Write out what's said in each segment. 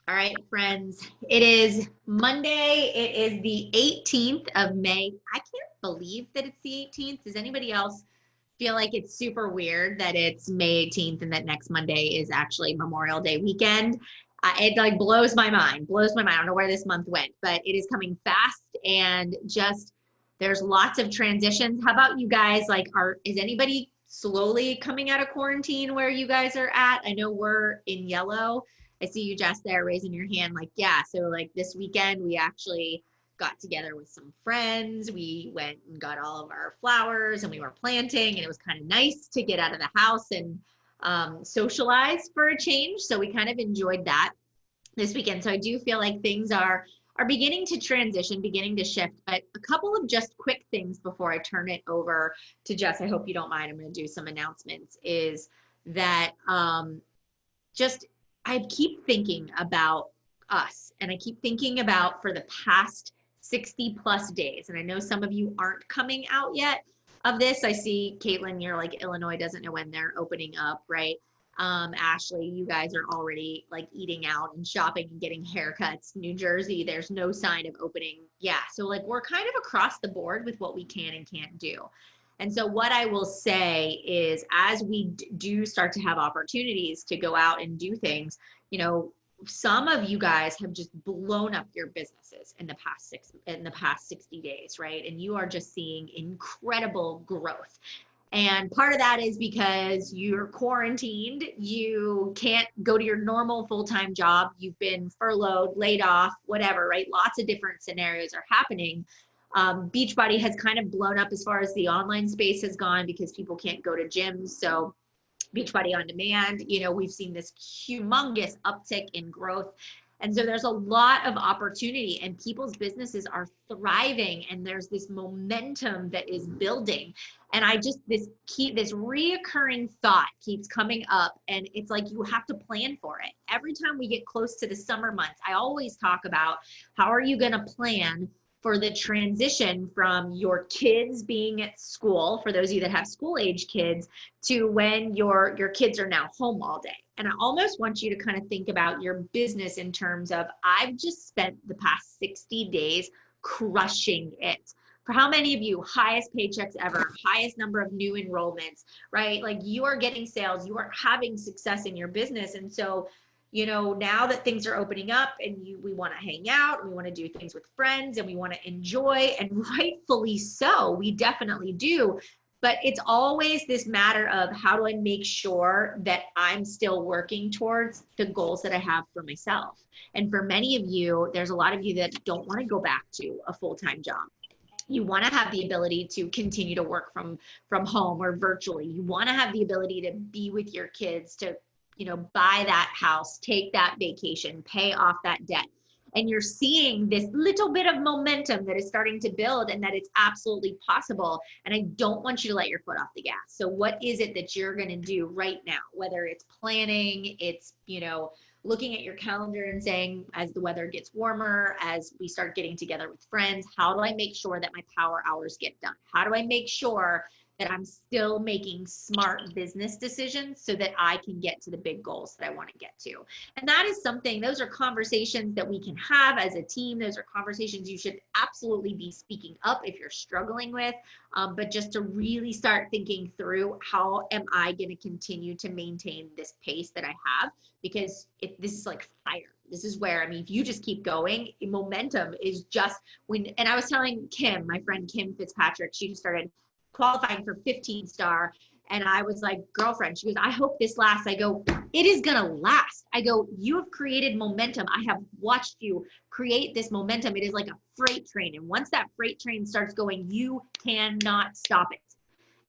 All right, friends, it is Monday. It is the 18th of May. I can't believe that it's the 18th. Does anybody else feel like it's super weird that it's May 18th and that next Monday is actually Memorial Day weekend? It like blows my mind, blows my mind. I don't know where this month went, but it is coming fast and just there's lots of transitions. How about you guys? Is anybody slowly coming out of quarantine where you guys are at? I know we're in yellow. I see you, Jess, there raising your hand. Like, yeah. So like this weekend, we actually got together with some friends. We went and got all of our flowers and we were planting, and it was kind of nice to get out of the house and socialize for a change. So we kind of enjoyed that this weekend. So I do feel like things are beginning to transition, beginning to shift. But a couple of just quick things before I turn it over to Jess. I hope you don't mind. I'm going to do some announcements. Is that just I keep thinking about us, and I keep thinking about for the past 60 plus days. And I know some of you aren't coming out yet of this. I see Caitlin, you're like, Illinois doesn't know when they're opening up, right? Ashley, you guys are already like eating out and shopping and getting haircuts. New Jersey, there's no sign of opening. Yeah. So like we're kind of across the board with what we can and can't do. And so what I will say is as we do start to have opportunities to go out and do things, some of you guys have just blown up your businesses in the past 60 days, right? And you are just seeing incredible growth. And part of that is because you're quarantined, you can't go to your normal full-time job, you've been furloughed, laid off, whatever, right? Lots of different scenarios are happening. Beachbody has kind of blown up as far as the online space has gone because people can't go to gyms. So Beachbody on Demand, we've seen this humongous uptick in growth. And so there's a lot of opportunity and people's businesses are thriving and there's this momentum that is building. And this reoccurring thought keeps coming up, and it's like you have to plan for it. Every time we get close to the summer months, I always talk about how are you going to plan for the transition from your kids being at school, for those of you that have school age kids, to when your kids are now home all day. And I almost want you to kind of think about your business in terms of, I've just spent the past 60 days crushing it. For how many of you, highest paychecks ever, highest number of new enrollments, right? Like you are getting sales, you are having success in your business. And so now that things are opening up and we want to hang out, and we want to do things with friends, and we want to enjoy, and rightfully so, we definitely do. But it's always this matter of how do I make sure that I'm still working towards the goals that I have for myself. And for many of you, there's a lot of you that don't want to go back to a full-time job. You want to have the ability to continue to work from home or virtually. You want to have the ability to be with your kids, to buy that house, take that vacation, pay off that debt. And you're seeing this little bit of momentum that is starting to build, and that it's absolutely possible. And I don't want you to let your foot off the gas. So what is it that you're going to do right now? Whether it's planning, it's, looking at your calendar and saying, as the weather gets warmer, as we start getting together with friends, how do I make sure that my power hours get done? How do I make sure that I'm still making smart business decisions so that I can get to the big goals that I want to get to? And that is something, those are conversations that we can have as a team. Those are conversations you should absolutely be speaking up if you're struggling with, but just to really start thinking through, how am I going to continue to maintain this pace that I have? Because this is like fire. This is where, if you just keep going, momentum is just and I was telling Kim, my friend Kim Fitzpatrick, she started qualifying for 15 star. And I was like, girlfriend, she goes, I hope this lasts. I go, it is going to last. I go, you have created momentum. I have watched you create this momentum. It is like a freight train. And once that freight train starts going, you cannot stop it.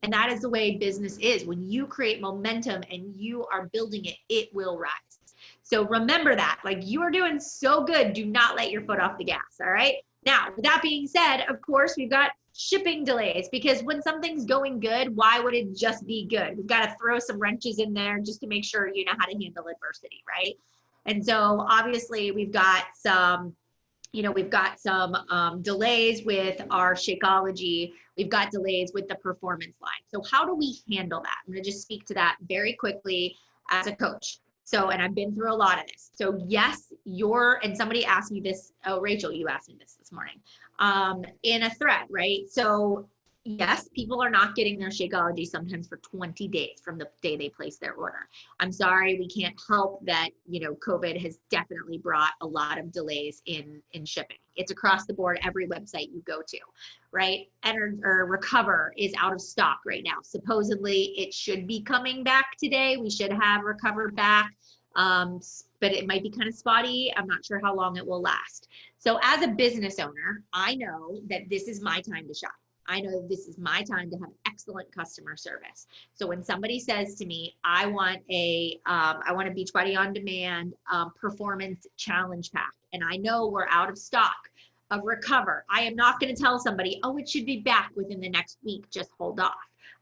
And that is the way business is. When you create momentum and you are building it, it will rise. So remember that, like, you are doing so good. Do not let your foot off the gas. All right. Now, with that being said, of course, we've got shipping delays, because when something's going good, why would it just be good? We've got to throw some wrenches in there just to make sure you know how to handle adversity, right? And so obviously we've got some delays with our Shakeology. We've got delays with the performance line. So how do we handle that? I'm going to just speak to that very quickly as a coach. So, and I've been through a lot of this. So yes, and somebody asked me this, oh, Rachel, you asked me this morning, in a thread, right? So yes, people are not getting their Shakeology sometimes for 20 days from the day they place their order. I'm sorry, we can't help that, COVID has definitely brought a lot of delays in shipping. It's across the board, every website you go to, right? Or Recover is out of stock right now. Supposedly it should be coming back today. We should have Recover back. But it might be kind of spotty. I'm not sure how long it will last. So as a business owner, I know that this is my time to shine. I know this is my time to have excellent customer service. So when somebody says to me, I want a Beachbody On Demand performance challenge pack, and I know we're out of stock of Recover, I am not going to tell somebody, oh, it should be back within the next week, just hold off.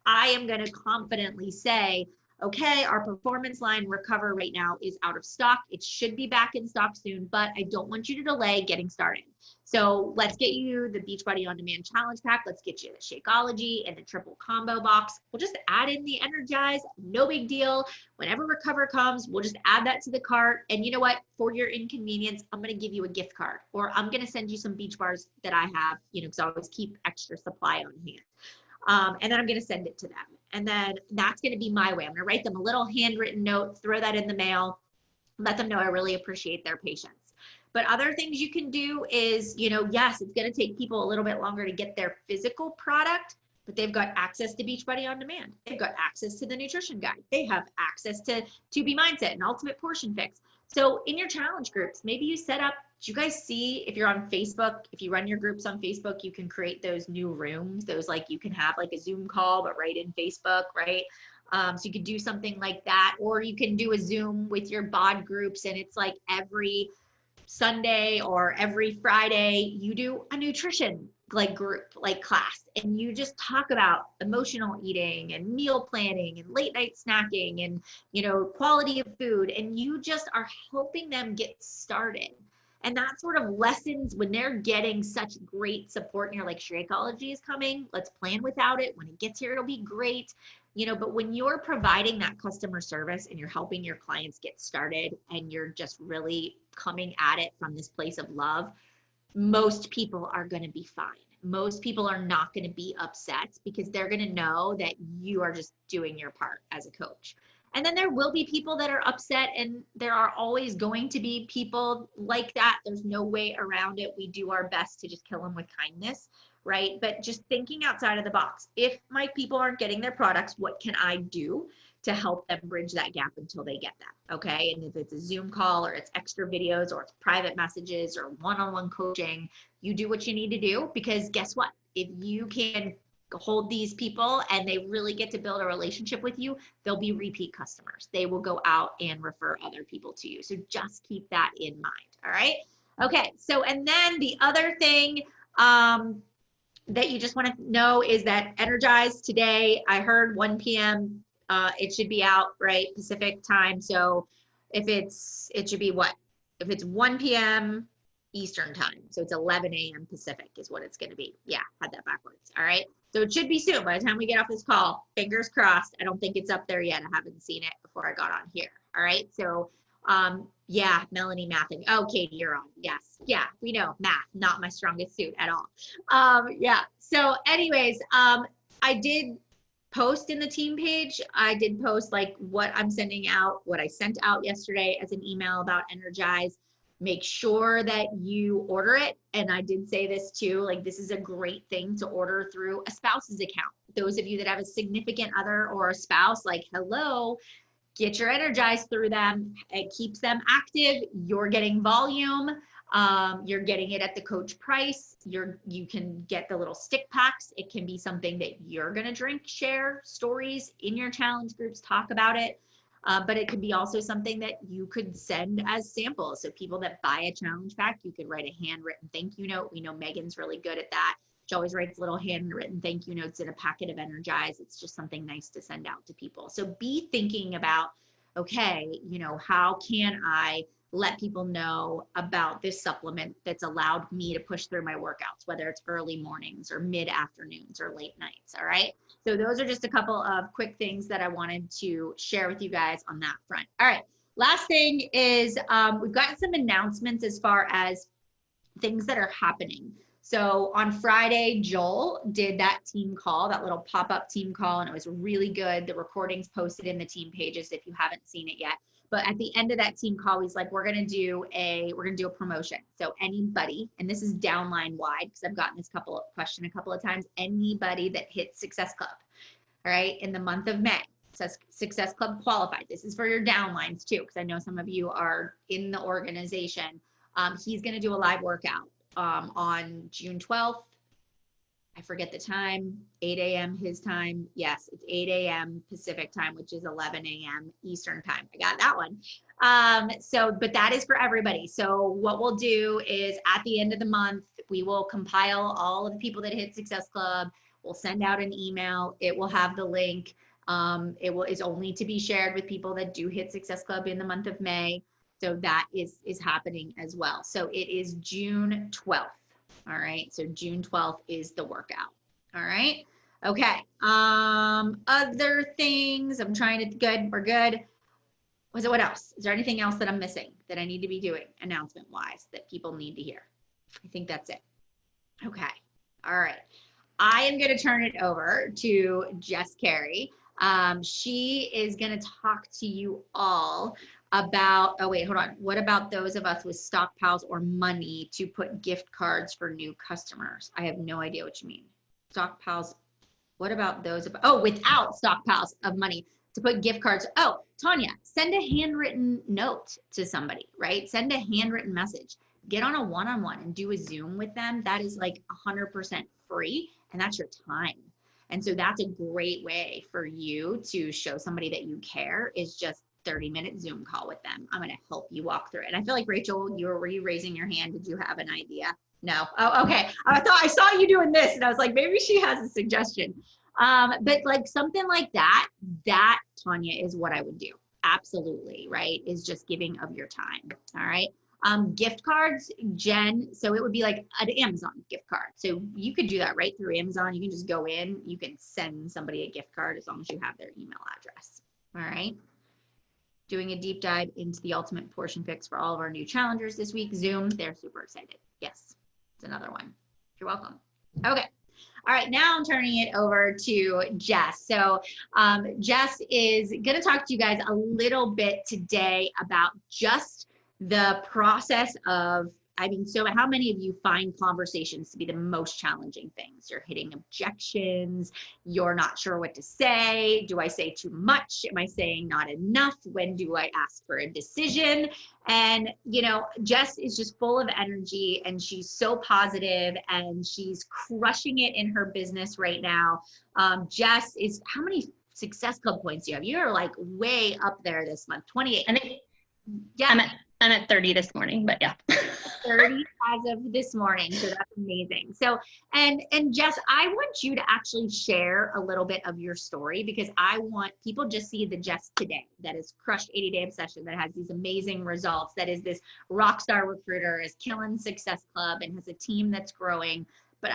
I am going to confidently say, okay, our performance line Recover right now is out of stock. It should be back in stock soon, but I don't want you to delay getting started. So let's get you the Beachbody On Demand Challenge Pack. Let's get you the Shakeology and the triple combo box. We'll just add in the Energize, no big deal. Whenever Recover comes, we'll just add that to the cart. And you know what? For your inconvenience, I'm going to give you a gift card, or I'm going to send you some beach bars that I have, because I always keep extra supply on hand. And then I'm going to send it to them. And then that's going to be my way. I'm going to write them a little handwritten note, throw that in the mail, let them know I really appreciate their patience. But other things you can do is, yes, it's going to take people a little bit longer to get their physical product, but they've got access to Beachbody On Demand. They've got access to the nutrition guide. They have access to 2B Mindset and Ultimate Portion Fix. So in your challenge groups, maybe you set up, do you guys see, if you're on Facebook, if you run your groups on Facebook, you can create those new rooms, those you can have a Zoom call, but right in Facebook, right? So you could do something like that, or you can do a Zoom with your bod groups, and it's every Sunday or every Friday, you do a nutrition group, class, and you just talk about emotional eating and meal planning and late night snacking and, quality of food. And you just are helping them get started. And that sort of lessons when they're getting such great support and you're like, Shakeology is coming. Let's plan without it. When it gets here, it'll be great. But when you're providing that customer service and you're helping your clients get started and you're just really coming at it from this place of love, most people are going to be fine. Most people are not going to be upset because they're going to know that you are just doing your part as a coach. And then there will be people that are upset, and there are always going to be people like that. There's no way around it. We do our best to just kill them with kindness, right? But just thinking outside of the box. If my people aren't getting their products, what can I do to help them bridge that gap until they get that? Okay. And if it's a Zoom call, or it's extra videos, or it's private messages, or one-on-one coaching, you do what you need to do, because guess what? If you can hold these people and they really get to build a relationship with you, they'll be repeat customers. They will go out and refer other people to you. So just keep that in mind. All right. Okay. So, and then the other thing, that you just want to know is that Energize today, I heard 1 p.m. It should be out, right? Pacific time. So it should be what? If it's 1 p.m. Eastern time. So it's 11 a.m. Pacific is what it's going to be. Yeah, had that backwards. All right. So it should be soon. By the time we get off this call, fingers crossed. I don't think it's up there yet. I haven't seen it before I got on here. All right. So, yeah, Melanie mathing. Oh, Katie, you're on. Yes. Yeah, we know math, not my strongest suit at all. Yeah. So anyways, I did post in the team page. I did post what I'm sending out, what I sent out yesterday as an email about Energize. Make sure that you order it. And I did say this too, this is a great thing to order through a spouse's account. Those of you that have a significant other or a spouse, hello, get your Energize through them. It keeps them active. You're getting volume. You're getting it at the coach price. You can get the little stick packs. It can be something that you're going to drink, share stories in your challenge groups, talk about it. But it could be also something that you could send as samples. So people that buy a challenge pack, you could write a handwritten thank you note. We know Megan's really good at that. She always writes little handwritten thank you notes in a packet of Energize. It's just something nice to send out to people. So be thinking about, okay, how can I let people know about this supplement that's allowed me to push through my workouts, whether it's early mornings or mid afternoons or late nights. All right. So those are just a couple of quick things that I wanted to share with you guys on that front. All right. Last thing is we've gotten some announcements as far as things that are happening. So on Friday, Joel did that team call, that little pop-up team call, and it was really good. The recording's posted in the team pages if you haven't seen it yet. But at the end of that team call, he's like, we're gonna do a promotion. So anybody, and this is downline wide, because I've gotten this question a couple of times, anybody that hits Success Club, all right, in the month of May, says Success Club qualified. This is for your downlines too, because I know some of you are in the organization. He's going to do a live workout on June 12th. I forget the time, 8 a.m. his time. Yes, it's 8 a.m. Pacific time, which is 11 a.m. Eastern time. I got that one. But that is for everybody. So what we'll do is at the end of the month, we will compile all of the people that hit Success Club. We'll send out an email. It will have the link. It's only to be shared with people that do hit Success Club in the month of May. So that is happening as well. So it is June 12th. All right. So June 12th is the workout. All right. Okay. Other things I'm trying to, good. We're good. What else? Is there anything else that I'm missing that I need to be doing announcement wise that people need to hear? I think that's it. Okay. All right. I am going to turn it over to Jess Carey. She is going to talk to you all about, oh wait, hold on. What about those of us with stockpiles or money to put gift cards for new customers? I have no idea what you mean. Stockpiles. What about those of, oh, without stockpiles of money to put gift cards? Oh, Tanya, send a handwritten note to somebody, right? Send a handwritten message. Get on a one-on-one and do a Zoom with them. That is like 100% free, and that's your time. And so that's a great way for you to show somebody that you care, is just 30-minute Zoom call with them. I'm going to help you walk through it. And I feel like, Rachel, were you raising your hand? Did you have an idea? No. Oh, okay. I thought I saw you doing this, and I was like, maybe she has a suggestion. But like something like that, Tanya, is what I would do. Absolutely, right? Is just giving of your time. All right. Gift cards, Jen, so it would be like an Amazon gift card. So you could do that right through Amazon. You can just go in, you can send somebody a gift card as long as you have their email address. All right. Doing a deep dive into the ultimate portion fix for all of our new challengers this week. Zoom, they're super excited. Yes, it's another one. You're welcome. Okay. All right, now I'm turning it over to Jess. So Jess is going to talk to you guys a little bit today about just the process of, so how many of you find conversations to be the most challenging things? You're hitting objections. You're not sure what to say. Do I say too much? Am I saying not enough? When do I ask for a decision? And, Jess is just full of energy, and she's so positive, and she's crushing it in her business right now. Jess is, how many Success Club points do you have? You're like way up there this month, 28. I think, yeah. I'm at 30 this morning, but yeah. 30 as of this morning. So that's amazing. So, and Jess, I want you to actually share a little bit of your story, because I want people just see the Jess today that has crushed 80-day obsession, that has these amazing results, that is this rock star recruiter, is killing Success Club, and has a team that's growing. But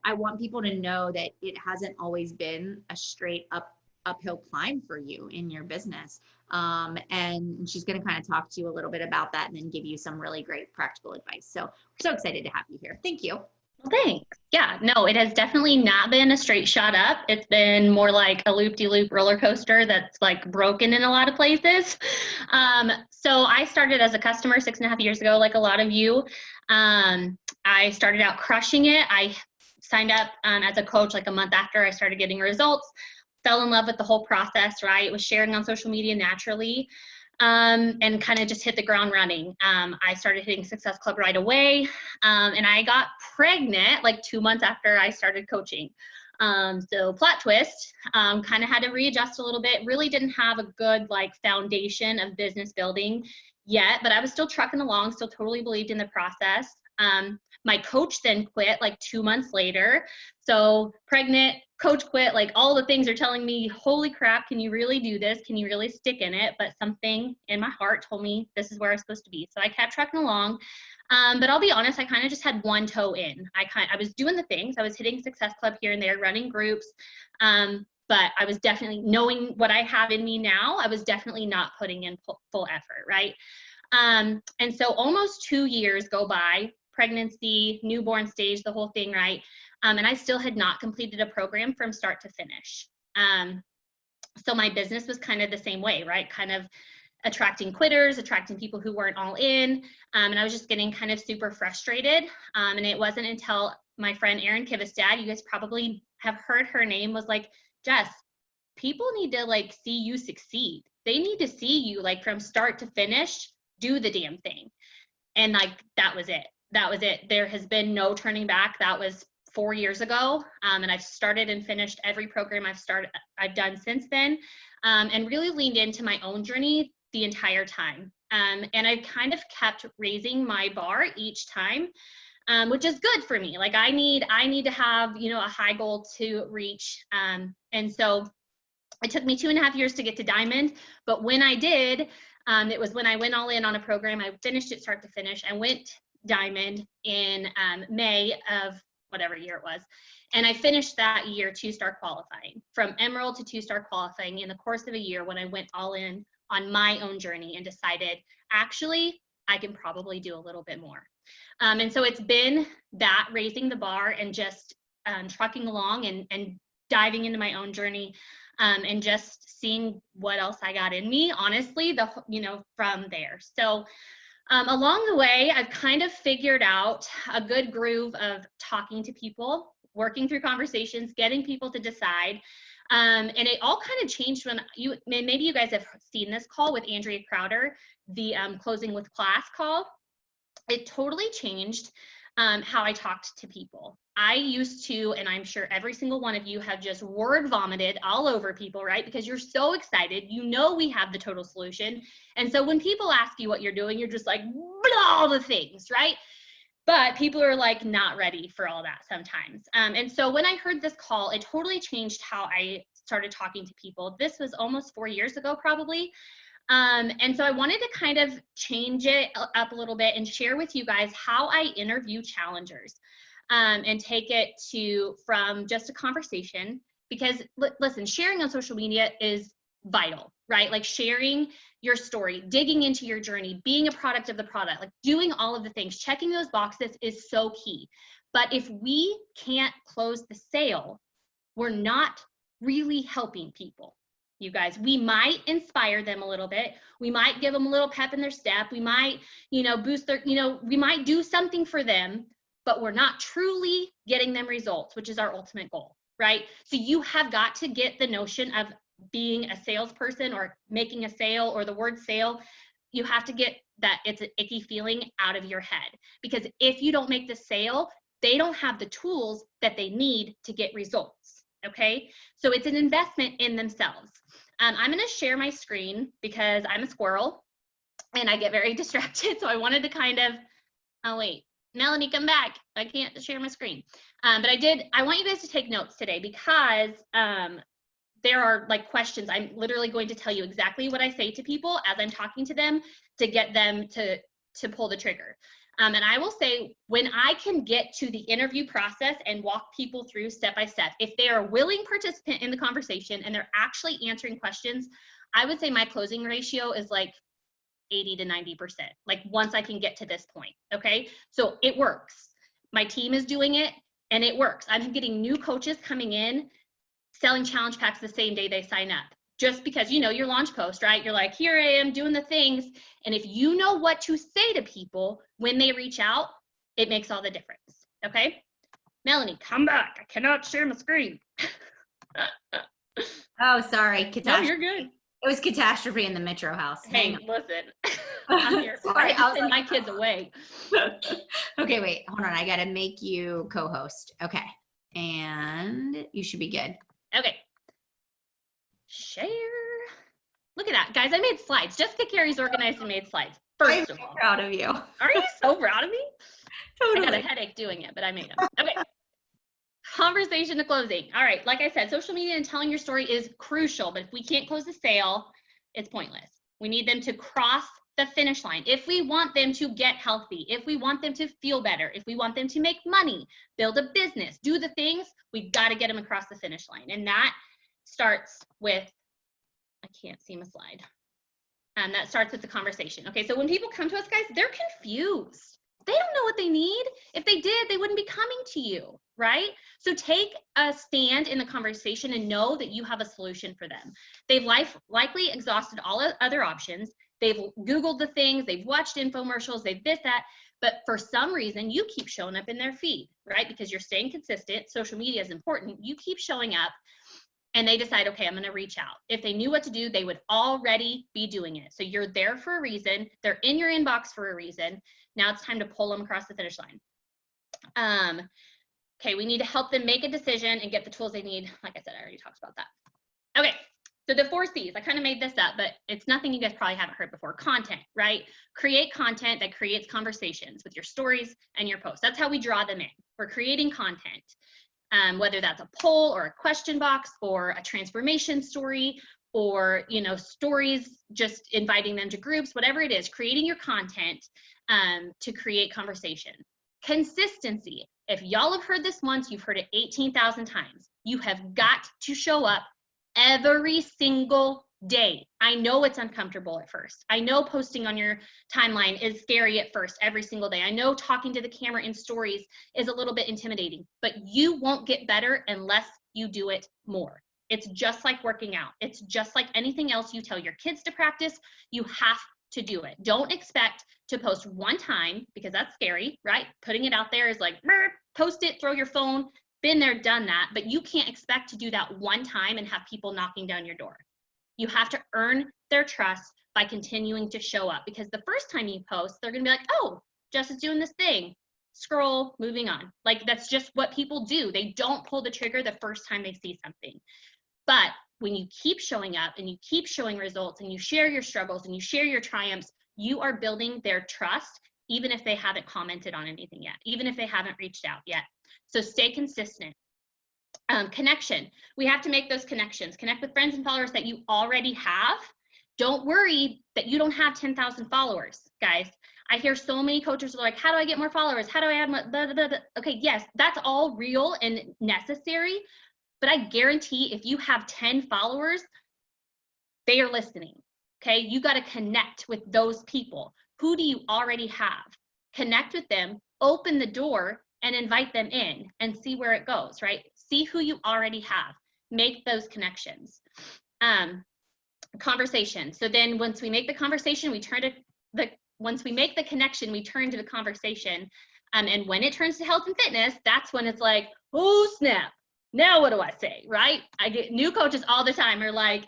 I want people to know that it hasn't always been a straight uphill climb for you in your business. And she's going to kind of talk to you a little bit about that, and then give you some really great practical advice. So we're so excited to have you here. Thank you. Well, thanks. Yeah, no, it has definitely not been a straight shot up. It's been more like a loop-de-loop roller coaster that's like broken in a lot of places. So I started as a customer 6.5 years ago, like a lot of you. I started out crushing it. I signed up as a coach like a month after I started getting results. Fell in love with the whole process, right? Was sharing on social media naturally, and kind of just hit the ground running. I started hitting Success Club right away, and I got pregnant like 2 months after I started coaching. So plot twist, kind of had to readjust a little bit. Really didn't have a good like foundation of business building yet, but I was still trucking along, still totally believed in the process. My coach then quit like 2 months later. So pregnant, coach quit, like all the things are telling me, holy crap, can you really do this? Can you really stick in it? But something in my heart told me this is where I'm supposed to be. So I kept trucking along. But I'll be honest, I kind of just had one toe in. I was doing the things. I was hitting Success Club here and there, running groups. but I was definitely, knowing what I have in me now, I was definitely not putting in full effort, right? And so almost 2 years go by, pregnancy, newborn stage, the whole thing, right? And I still had not completed a program from start to finish. So my business was kind of the same way, right? Kind of attracting quitters, attracting people who weren't all in. And I was just getting kind of super frustrated. And it wasn't until my friend Erin Kivistad, you guys probably have heard her name, was like, Jess, people need to like see you succeed. They need to see you like from start to finish, do the damn thing. And like, that was it. That was it. There has been no turning back. That was 4 years ago. And I've started and finished every program I've done since then, and really leaned into my own journey the entire time. And I've kind of kept raising my bar each time, which is good for me. Like I need to have, you know, a high goal to reach. And so it took me 2.5 years to get to diamond, but when I did, it was when I went all in on a program. I finished it start to finish. I went diamond in May of whatever year it was. And I finished that year 2-star qualifying, from emerald to 2-star qualifying in the course of a year, when I went all in on my own journey and decided, actually, I can probably do a little bit more. And so it's been that, raising the bar and just trucking along and diving into my own journey, and just seeing what else I got in me, honestly, from there. So along the way, I've kind of figured out a good groove of talking to people, working through conversations, getting people to decide. And it all kind of changed when maybe you guys have seen this call with Andrea Crowder, the Closing with Class call. It totally changed how I talked to people. I used to, and I'm sure every single one of you have just word vomited all over people, right? Because you're so excited, you know we have the total solution. And so when people ask you what you're doing, you're just like, all the things, right? But people are like not ready for all that sometimes. And so when I heard this call, it totally changed how I started talking to people. This was almost 4 years ago, probably. And so I wanted to kind of change it up a little bit and share with you guys how I interview challengers, and take it from just a conversation, because listen, sharing on social media is vital, right? Like sharing your story, digging into your journey, being a product of the product, like doing all of the things, checking those boxes is so key. But if we can't close the sale, we're not really helping people. You guys, we might inspire them a little bit. We might give them a little pep in their step. We might, boost their, we might do something for them, but we're not truly getting them results, which is our ultimate goal, right? So you have got to get the notion of being a salesperson or making a sale, or the word sale. You have to get that it's an icky feeling out of your head, because if you don't make the sale, they don't have the tools that they need to get results. Okay, so it's an investment in themselves. I'm going to share my screen because I'm a squirrel and I get very distracted. So I wanted to kind of, oh wait, Melanie, come back. I can't share my screen. But I want you guys to take notes today, because there are like questions. I'm literally going to tell you exactly what I say to people as I'm talking to them to get them to pull the trigger. And I will say, when I can get to the interview process and walk people through step by step, if they are a willing participant in the conversation and they're actually answering questions, I would say my closing ratio is like 80 to 90%. Like once I can get to this point, okay? So it works. My team is doing it and it works. I'm getting new coaches coming in, selling challenge packs the same day they sign up. Just because, your launch post, right? You're like, here I am doing the things. And if you know what to say to people when they reach out, it makes all the difference. Okay. Melanie, come back. I cannot share my screen. Oh, sorry. Catastrophe. No, you're good. It was catastrophe in the Metro house. Hey, listen. I'm here. Sorry, I send my kids away. Okay, wait. Hold on. I got to make you co-host. Okay. And you should be good. Okay. Share. Look at that, guys. I made slides. Jessica Carey's organized and made slides. First of all, proud of you. Are you so proud of me? Totally. I got a headache doing it, but I made them. Okay. Conversation to closing. All right. Like I said, social media and telling your story is crucial, but if we can't close the sale, it's pointless. We need them to cross the finish line. If we want them to get healthy, if we want them to feel better, if we want them to make money, build a business, do the things, we've got to get them across the finish line. And that starts with, I can't see my slide. That starts with the conversation. Okay, so when people come to us, guys, they're confused. They don't know what they need. If they did, they wouldn't be coming to you, right? So take a stand in the conversation and know that you have a solution for them. They've likely exhausted all other options. They've Googled the things, they've watched infomercials, they've this, that, but for some reason, you keep showing up in their feed, right? Because you're staying consistent. Social media is important. You keep showing up. And they decide, okay, I'm going to reach out. If they knew what to do, they would already be doing it. So you're there for a reason. They're in your inbox for a reason. Now it's time to pull them across the finish line. Okay, we need to help them make a decision and get the tools they need. Like I said, I already talked about that. Okay, so the 4 C's, I kind of made this up, but it's nothing you guys probably haven't heard before. Content, right? Create content that creates conversations with your stories and your posts. That's how we draw them in. We're creating content. Whether that's a poll or a question box or a transformation story or, you know, stories, just inviting them to groups, whatever it is, creating your content to create conversation. Consistency. If y'all have heard this once, you've heard it 18,000 times. You have got to show up every single day. I know it's uncomfortable at first. I know posting on your timeline is scary at first, every single day. I know talking to the camera in stories is a little bit intimidating, but you won't get better unless you do it more. It's just like working out. It's just like anything else you tell your kids to practice. You have to do it. Don't expect to post one time because that's scary, right? Putting it out there is like, post it, throw your phone, been there, done that, but you can't expect to do that one time and have people knocking down your door. You have to earn their trust by continuing to show up, because the first time you post, they're going to be like, oh, Jess is doing this thing. Scroll, moving on. Like, that's just what people do. They don't pull the trigger the first time they see something. But when you keep showing up and you keep showing results and you share your struggles and you share your triumphs, you are building their trust, even if they haven't commented on anything yet, even if they haven't reached out yet. So stay consistent. Connection. We have to make those connections. Connect with friends and followers that you already have. Don't worry that you don't have 10,000 followers, guys. I hear so many coaches are like, how do I get more followers? How do I add more? Blah, blah, blah, blah. Okay, yes, that's all real and necessary. But I guarantee if you have 10 followers, they are listening. Okay, you got to connect with those people. Who do you already have? Connect with them, open the door, and invite them in and see where it goes, right? See who you already have. Make those connections. Conversation. So then once we make the conversation, once we make the connection, we turn to the conversation. And when it turns to health and fitness, that's when it's like, oh, snap. Now what do I say, right? I get new coaches all the time are like,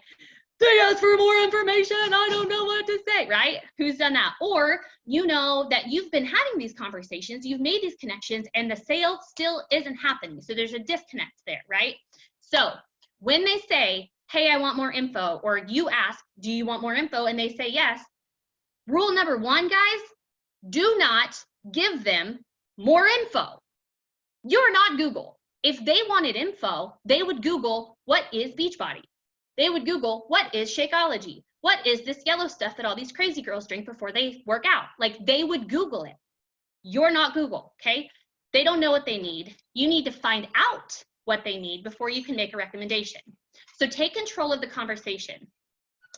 they ask for more information. I don't know what to say, right? Who's done that? Or you know that you've been having these conversations, you've made these connections, and the sale still isn't happening. So there's a disconnect there, right? So when they say, hey, I want more info, or you ask, do you want more info? And they say yes. Rule number 1, guys, do not give them more info. You're not Google. If they wanted info, they would Google, what is Beachbody? They would Google, what is Shakeology? What is this yellow stuff that all these crazy girls drink before they work out? Like, they would Google it. You're not Google, okay? They don't know what they need. You need to find out what they need before you can make a recommendation. So take control of the conversation.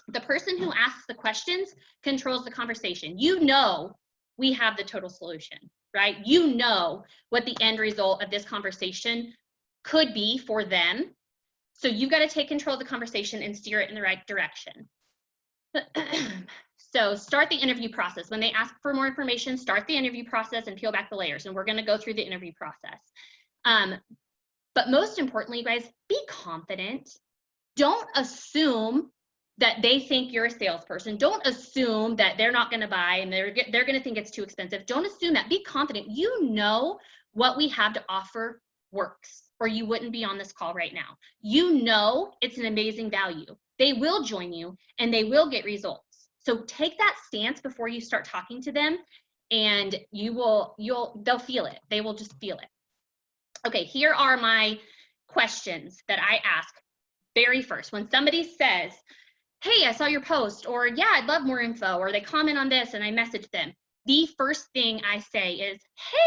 The person who asks the questions controls the conversation. You know we have the total solution, right? You know what the end result of this conversation could be for them. So you've got to take control of the conversation and steer it in the right direction. So start the interview process. When they ask for more information, start the interview process and peel back the layers. And we're going to go through the interview process. But most importantly, you guys, be confident. Don't assume that they think you're a salesperson. Don't assume that they're not going to buy and they're going to think it's too expensive. Don't assume that. Be confident. You know what we have to offer works, or you wouldn't be on this call right now. You know it's an amazing value. They will join you and they will get results. So take that stance before you start talking to them, and they'll feel it. They will just feel it. Okay, here are my questions that I ask very first. When somebody says, hey, I saw your post, or yeah, I'd love more info, or they comment on this and I message them, the first thing I say is,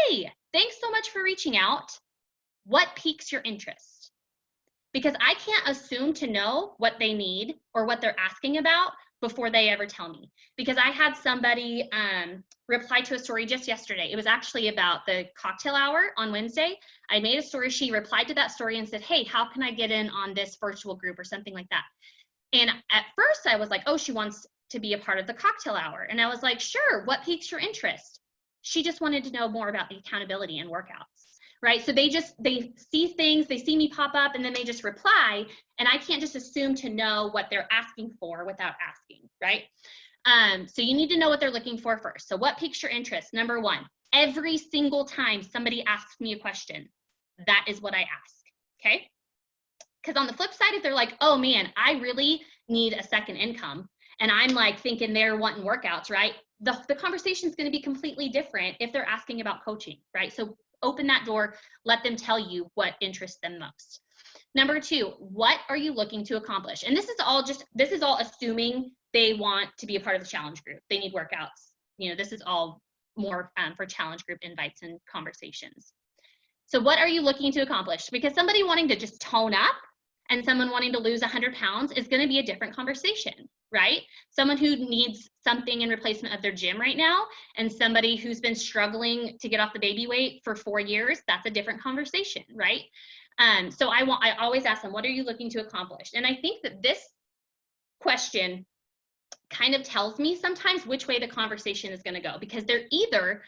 hey, thanks so much for reaching out. What piques your interest? because I can't assume to know what they need or what they're asking about before they ever tell me. Because I had somebody reply to a story just yesterday. It was actually about the cocktail hour on Wednesday. I made a story. She replied to that story and said, hey, how can I get in on this virtual group or something like that? And at first I was like, oh, she wants to be a part of the cocktail hour. And I was like, sure, what piques your interest? She just wanted to know more about the accountability and workouts, right? So they see things, they see me pop up, and then they just reply. And I can't just assume to know what they're asking for without asking, right? So you need to know what they're looking for first. So what piques your interest? Number one, every single time somebody asks me a question, that is what I ask, okay? Because on the flip side, if they're like, oh man, I really need a second income, and I'm like thinking they're wanting workouts, right? The conversation is going to be completely different if they're asking about coaching, right? So open that door, let them tell you what interests them most. Number two, what are you looking to accomplish? And this is all assuming they want to be a part of the challenge group. They need workouts. You know, this is all more for challenge group invites and conversations. So what are you looking to accomplish? Because somebody wanting to just tone up and someone wanting to lose 100 pounds is going to be a different conversation, right? Someone who needs something in replacement of their gym right now, and somebody who's been struggling to get off the baby weight for 4 years, that's a different conversation, right? So I always ask them, what are you looking to accomplish? And I think that this question kind of tells me sometimes which way the conversation is going to go, because they're either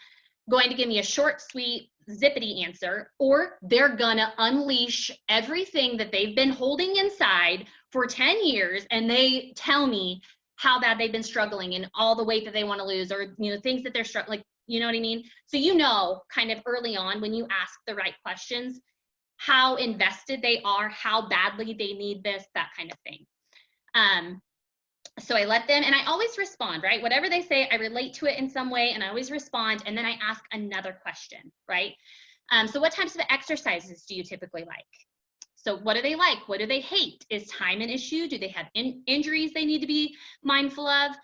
going to give me a short, sweet, zippity answer, or they're gonna unleash everything that they've been holding inside for 10 years, and they tell me how bad they've been struggling and all the weight that they want to lose, or things that they're struggling, like, you know what I mean? So kind of early on when you ask the right questions, how invested they are, how badly they need this, that kind of thing. So I let them, and I always respond, right? Whatever they say, I relate to it in some way, and I always respond, and then I ask another question, right? So what types of exercises do you typically like? So what do they like? What do they hate? Is time an issue? Do they have injuries they need to be mindful of?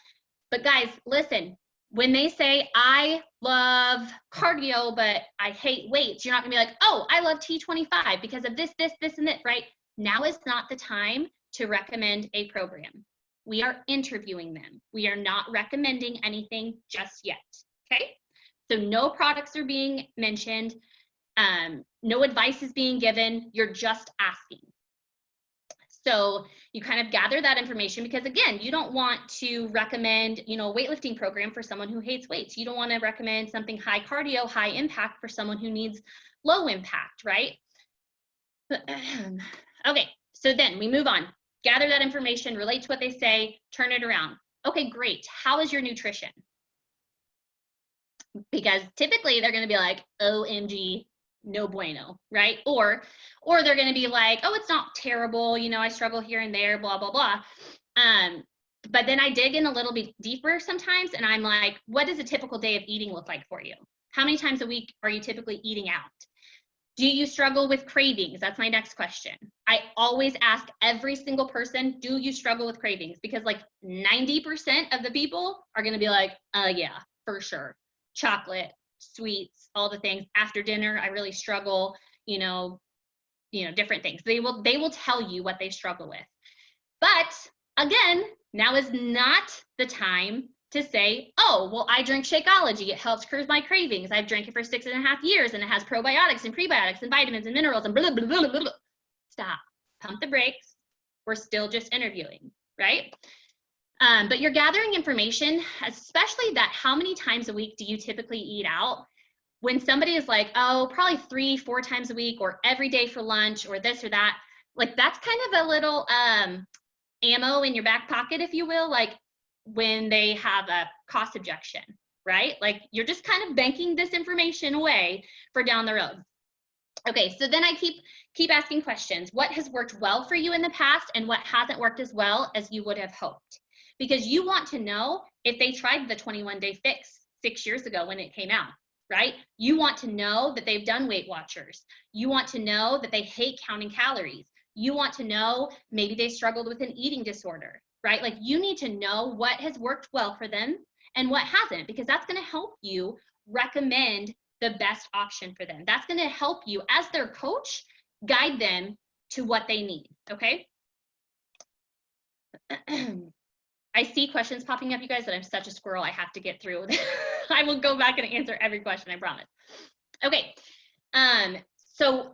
But guys, listen, when they say, I love cardio, but I hate weights, you're not gonna be like, oh, I love T25 because of this, this, this, and this, right? Now is not the time to recommend a program. We are interviewing them. We are not recommending anything just yet, okay? So no products are being mentioned. No advice is being given. You're just asking. So you kind of gather that information, because again, you don't want to recommend, a weightlifting program for someone who hates weights. You don't want to recommend something high cardio, high impact for someone who needs low impact, right? Okay, so then we move on. Gather that information, relate to what they say, turn it around. Okay, great. How is your nutrition? Because typically they're going to be like, OMG, no bueno, right? Or they're going to be like, oh, it's not terrible. I struggle here and there, blah, blah, blah. But then I dig in a little bit deeper sometimes, and I'm like, what does a typical day of eating look like for you? How many times a week are you typically eating out? Do you struggle with cravings? That's my next question. I always ask every single person, do you struggle with cravings? Because like 90% of the people are going to be like, yeah, for sure. Chocolate, sweets, all the things. After dinner, I really struggle, different things. They will tell you what they struggle with. But again, now is not the time to say, oh, well, I drink Shakeology. It helps curb my cravings. I've drank it for 6.5 years, and it has probiotics and prebiotics and vitamins and minerals and blah, blah, blah, blah, blah. Stop. Pump the brakes. We're still just interviewing, right? But you're gathering information, especially that how many times a week do you typically eat out? When somebody is like, oh, probably 3-4 times a week, or every day for lunch, or this or that, like that's kind of a little ammo in your back pocket, if you will, like when they have a cost objection, right? Like you're just kind of banking this information away for down the road. Okay, so then I keep asking questions. What has worked well for you in the past, and what hasn't worked as well as you would have hoped? Because you want to know if they tried the 21-day fix 6 years ago when it came out, right? You want to know that they've done Weight Watchers. You want to know that they hate counting calories. You want to know maybe they struggled with an eating disorder, right? Like you need to know what has worked well for them and what hasn't, because that's going to help you recommend the best option for them. That's going to help you as their coach guide them to what they need, okay? I see questions popping up, you guys, that I'm such a squirrel. I have to get through. I will go back and answer every question, I promise. Okay, so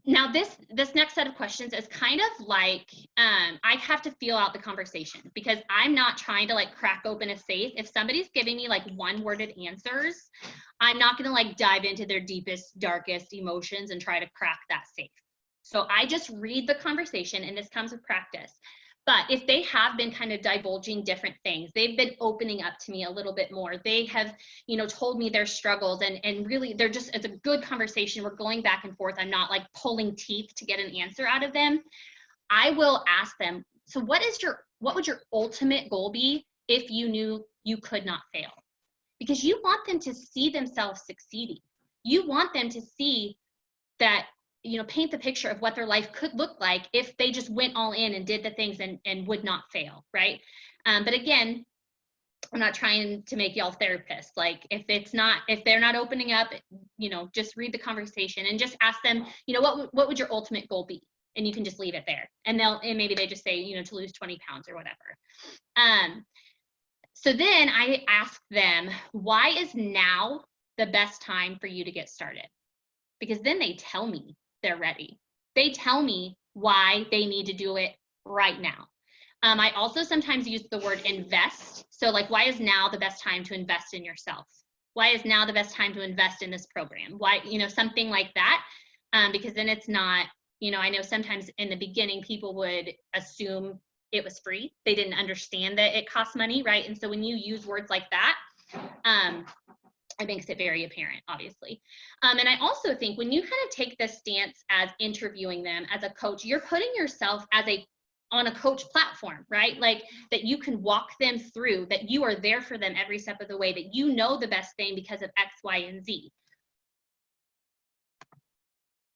now this next set of questions is kind of like, I have to feel out the conversation because I'm not trying to like crack open a safe. If somebody's giving me like one-worded answers, I'm not gonna like dive into their deepest, darkest emotions and try to crack that safe. So I just read the conversation, and this comes with practice. But if they have been kind of divulging different things, they've been opening up to me a little bit more. They have, you know, told me their struggles, and really they're just, it's a good conversation. We're going back and forth. I'm not like pulling teeth to get an answer out of them. I will ask them, so what would your ultimate goal be if you knew you could not fail? Because you want them to see themselves succeeding. You want them to see that, you know, paint the picture of what their life could look like if they just went all in and did the things and would not fail, right? But again, I'm not trying to make y'all therapists. Like if they're not opening up, you know, just read the conversation and just ask them, you know, what would your ultimate goal be? And you can just leave it there. And maybe they just say, you know, to lose 20 pounds or whatever. So then I ask them, why is now the best time for you to get started? Because then they tell me they're ready. They tell me why they need to do it right now. I also sometimes use the word invest. So like, why is now the best time to invest in yourself? Why is now the best time to invest in this program? Why, you know, something like that. Because then it's not, you know, I know sometimes in the beginning, people would assume it was free. They didn't understand that it costs money, right? And so when you use words like that, it makes it very apparent, obviously. And I also think when you kind of take this stance as interviewing them as a coach, you're putting yourself on a coach platform, right? Like that you can walk them through, that you are there for them every step of the way, that you know the best thing because of X, Y, and Z.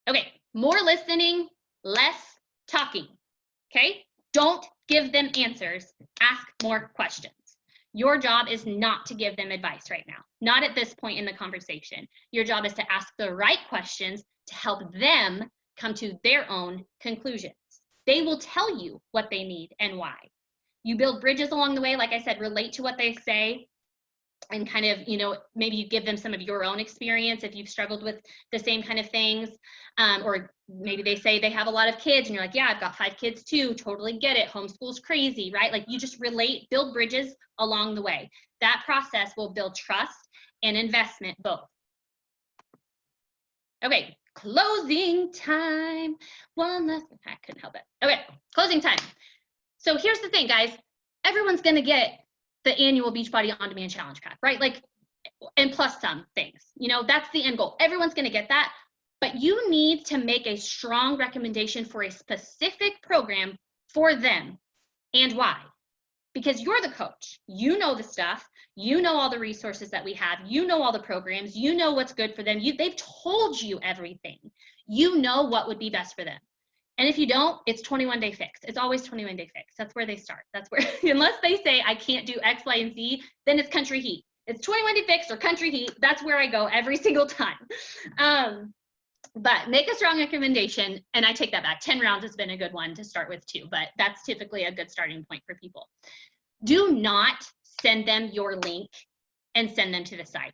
Okay, more listening, less talking, okay? Don't give them answers, ask more questions. Your job is not to give them advice right now, not at this point in the conversation. Your job is to ask the right questions to help them come to their own conclusions. They will tell you what they need and why. You build bridges along the way, like I said, relate to what they say, and kind of, you know, maybe you give them some of your own experience if you've struggled with the same kind of things. Or maybe they say they have a lot of kids and you're like, yeah, I've got 5 kids too. Totally get it. Homeschool's crazy, right? Like you just relate, build bridges along the way. That process will build trust and investment both. Okay, closing time. One last, I couldn't help it. Okay, closing time. So here's the thing, guys. Everyone's going to get the annual Beachbody On Demand Challenge pack, right? Like, and plus some things, you know, that's the end goal. Everyone's going to get that, but you need to make a strong recommendation for a specific program for them and why. Because you're the coach, you know the stuff, you know all the resources that we have, you know all the programs, you know what's good for them. They've told you everything. You know what would be best for them. And if you don't, it's 21-day fix. It's always 21-day fix. That's where they start. That's where, unless they say, I can't do X, Y, and Z, then it's country heat. It's 21-day fix or country heat. That's where I go every single time. But make a strong recommendation. And I take that back. 10 rounds has been a good one to start with too, but that's typically a good starting point for people. Do not send them your link and send them to the site.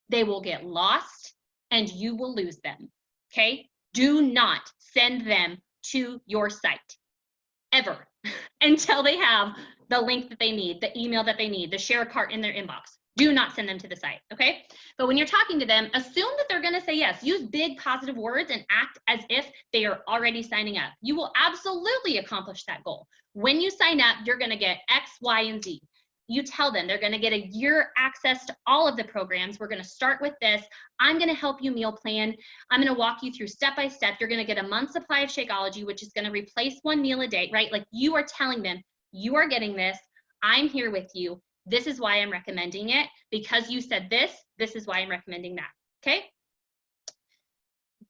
They will get lost and you will lose them. Okay? Do not send them to your site ever until they have the link that they need, the email that they need, the share cart in their inbox. Do not send them to the site, okay? But when you're talking to them, assume that they're gonna say yes. Use big positive words and act as if they are already signing up. You will absolutely accomplish that goal. When you sign up, you're gonna get X, Y, and Z. You tell them they're going to get a year access to all of the programs. We're going to start with this. I'm going to help you meal plan. I'm going to walk you through step by step. You're going to get a month's supply of Shakeology, which is going to replace 1 meal a day, right? Like you are telling them, you are getting this. I'm here with you. This is why I'm recommending it. Because you said this, this is why I'm recommending that. Okay?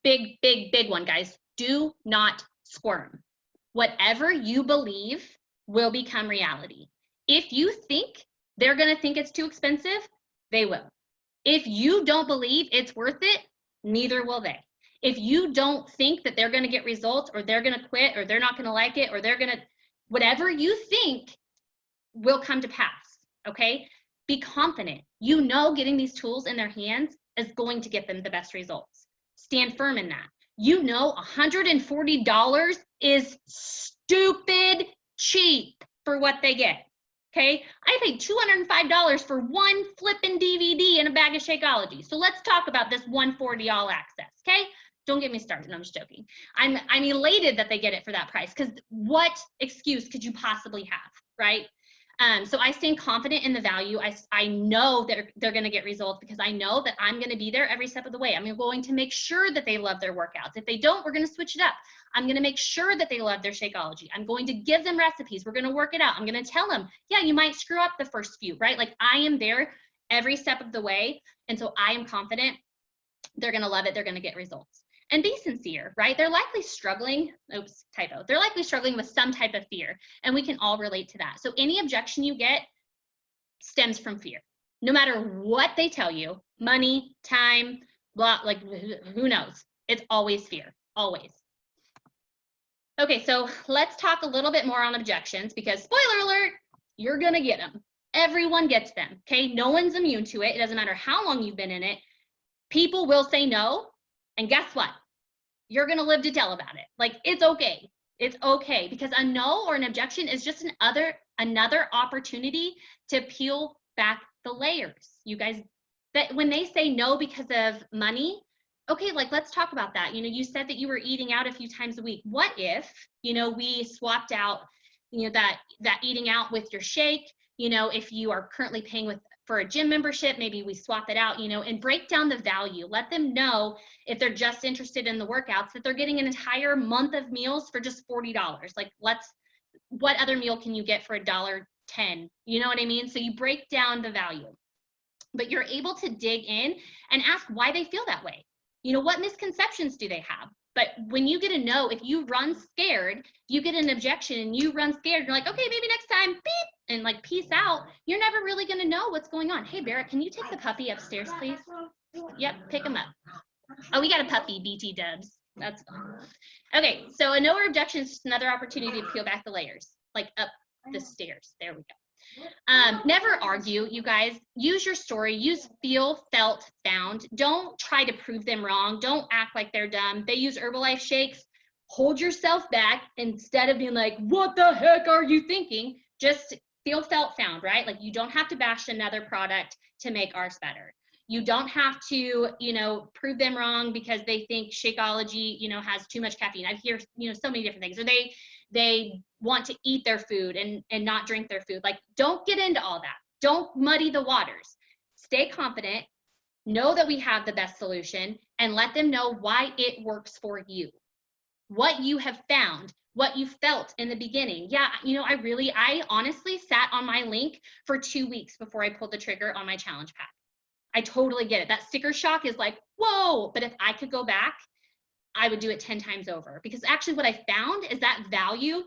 Big, big, big one, guys. Do not squirm. Whatever you believe will become reality. If you think they're going to think it's too expensive, they will. If you don't believe it's worth it, neither will they. If you don't think that they're going to get results, or they're going to quit, or they're not going to like it, or they're going to, whatever you think will come to pass, okay? Be confident. You know getting these tools in their hands is going to get them the best results. Stand firm in that. You know $140 is stupid cheap for what they get, okay? I paid $205 for one flippin' DVD and a bag of Shakeology. So let's talk about this $140 all access, okay? Don't get me started. No, I'm just joking. I'm elated that they get it for that price, because what excuse could you possibly have, right? So I stand confident in the value. I know that they're going to get results, because I know that I'm going to be there every step of the way. I'm going to make sure that they love their workouts. If they don't, we're going to switch it up. I'm going to make sure that they love their Shakeology. I'm going to give them recipes. We're going to work it out. I'm going to tell them, yeah, you might screw up the first few, right? Like, I am there every step of the way. And so I am confident they're going to love it. They're going to get results. And be sincere, right? They're likely struggling, oops, typo. They're likely struggling with some type of fear, and we can all relate to that. So any objection you get stems from fear. No matter what they tell you, money, time, blah, like, who knows? It's always fear, always. Okay, so let's talk a little bit more on objections, because spoiler alert, you're gonna get them. Everyone gets them, okay? No one's immune to it. It doesn't matter how long you've been in it. People will say no, and guess what? You're going to live to tell about it. Like, it's okay. It's okay, because a no or an objection is just another opportunity to peel back the layers. You guys, that when they say no because of money, okay, like, let's talk about that. You know, you said that you were eating out a few times a week. What if, you know, we swapped out, you know, that eating out with your shake? You know, if you are currently paying for a gym membership, maybe we swap it out, you know, and break down the value. Let them know, if they're just interested in the workouts, that they're getting an entire month of meals for just $40. Like, what other meal can you get for $1.10? You know what I mean? So you break down the value, but you're able to dig in and ask why they feel that way. You know, what misconceptions do they have? But when you get a no, if you run scared, you get an objection and you run scared, you're like, okay, maybe next time, beep, and like, peace out. You're never really going to know what's going on. Hey, Barrett, can you take the puppy upstairs, please? Yep, pick him up. Oh, we got a puppy, BT dubs. That's fun. Okay, so a no or objection is just another opportunity to peel back the layers, like up the stairs. There we go. Never argue, you guys. Use your story. Use feel, felt, found. Don't try to prove them wrong. Don't act like they're dumb. They use Herbalife shakes. Hold yourself back instead of being like, what the heck are you thinking? Just feel, felt, found, right? Like, you don't have to bash another product to make ours better. You don't have to, you know, prove them wrong because they think Shakeology, you know, has too much caffeine. I hear, you know, so many different things. Or they want to eat their food and not drink their food. Like, don't get into all that. Don't muddy the waters. Stay confident. Know that we have the best solution, and let them know why it works for you. What you have found, what you felt in the beginning. Yeah, you know, I honestly sat on my link for 2 weeks before I pulled the trigger on my challenge pack. I totally get it. That sticker shock is like, whoa, but if I could go back, I would do it 10 times over, because actually what I found is that value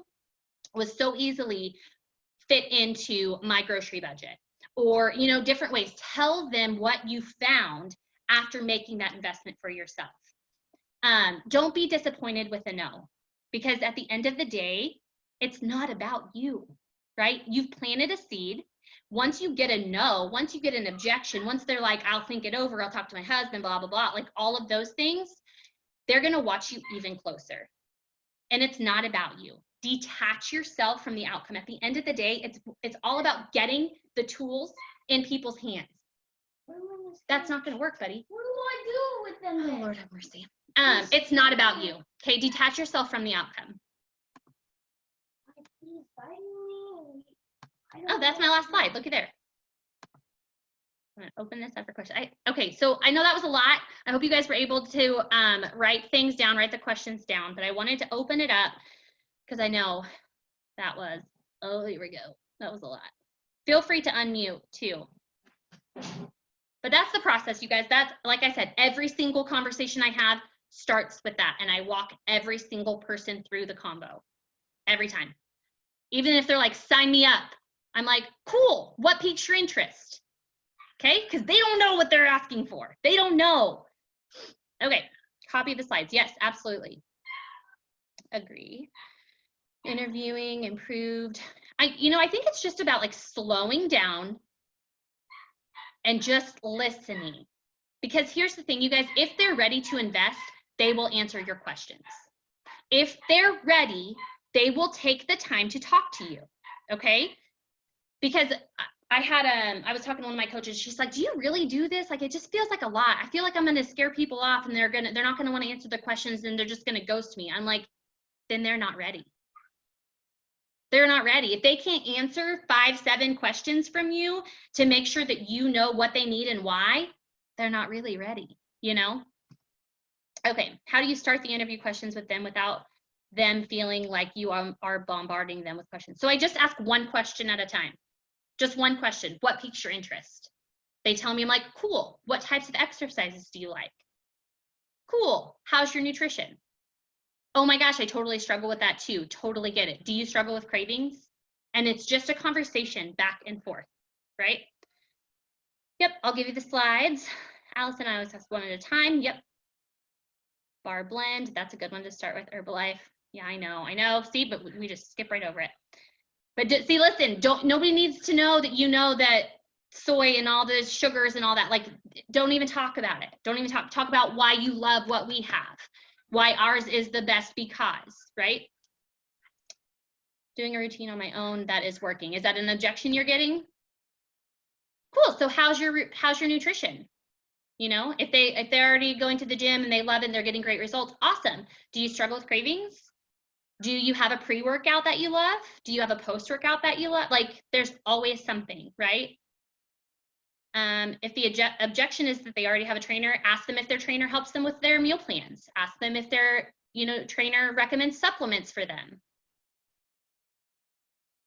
was so easily fit into my grocery budget, or, you know, different ways. Tell them what you found after making that investment for yourself. Don't be disappointed with a no, because at the end of the day, it's not about you, right? You've planted a seed. Once you get a no, once you get an objection, once they're like, I'll think it over, I'll talk to my husband, blah, blah, blah, like all of those things, they're going to watch you even closer. And it's not about you. Detach yourself from the outcome. At the end of the day, it's all about getting the tools in people's hands. That's not going to work, buddy. What do I do with them? Oh, Lord have mercy. It's not about you. Okay, detach yourself from the outcome. Oh, that's my last slide. Look at there. I'm gonna open this up for questions. Okay, so I know that was a lot. I hope you guys were able to write things down, write the questions down, but I wanted to open it up because I know that was, oh, here we go. That was a lot. Feel free to unmute too. But that's the process, you guys. That's, like I said, every single conversation I have starts with that, and I walk every single person through the combo every time. Even if they're like, sign me up, I'm like, cool, what piques your interest? Okay, because they don't know what they're asking for. They don't know. Okay, copy the slides. Yes, absolutely. Agree. Interviewing, improved. I think it's just about like slowing down and just listening. Because here's the thing, you guys, if they're ready to invest, they will answer your questions. If they're ready, they will take the time to talk to you, okay? Because I was talking to one of my coaches, she's like, do you really do this? Like, it just feels like a lot. I feel like I'm gonna scare people off and they're not gonna wanna answer the questions and they're just gonna ghost me. I'm like, then they're not ready. They're not ready. If they can't answer 5, 7 questions from you to make sure that you know what they need and why, they're not really ready, you know? Okay, how do you start the interview questions with them without them feeling like you are bombarding them with questions? So I just ask one question at a time. Just one question. What piques your interest? They tell me, I'm like, cool. What types of exercises do you like? Cool. How's your nutrition? Oh my gosh, I totally struggle with that too. Totally get it. Do you struggle with cravings? And it's just a conversation back and forth, right? Yep, I'll give you the slides. Allison, I always ask one at a time. Yep. Bar blend, that's a good one to start with. Herbalife. Yeah, I know. See, but we just skip right over it. But see, listen, nobody needs to know that you know that soy and all the sugars and all that. Like, don't even talk about it. Don't even talk about why you love what we have, why ours is the best because, right? Doing a routine on my own that is working. Is that an objection you're getting? Cool. So how's your nutrition? You know, if they're already going to the gym and they love it and they're getting great results, awesome. Do you struggle with cravings? Do you have a pre-workout that you love? Do you have a post-workout that you love? Like, there's always something, right? If the objection is that they already have a trainer, ask them if their trainer helps them with their meal plans. Ask them if their, trainer recommends supplements for them.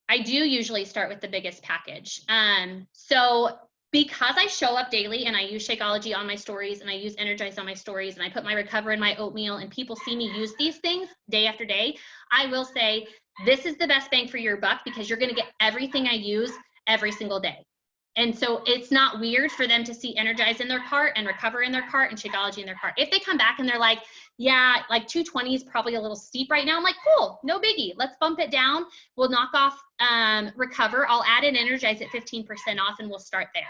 I do usually start with the biggest package. So because I show up daily and I use Shakeology on my stories and I use Energize on my stories and I put my Recover in my oatmeal and people see me use these things day after day, I will say this is the best bang for your buck because you're going to get everything I use every single day. And so it's not weird for them to see Energize in their cart and Recover in their cart and Shakeology in their cart. If they come back and they're like, yeah, like 220 is probably a little steep right now, I'm like, cool, no biggie. Let's bump it down. We'll knock off Recover. I'll add in Energize at 15% off and we'll start there.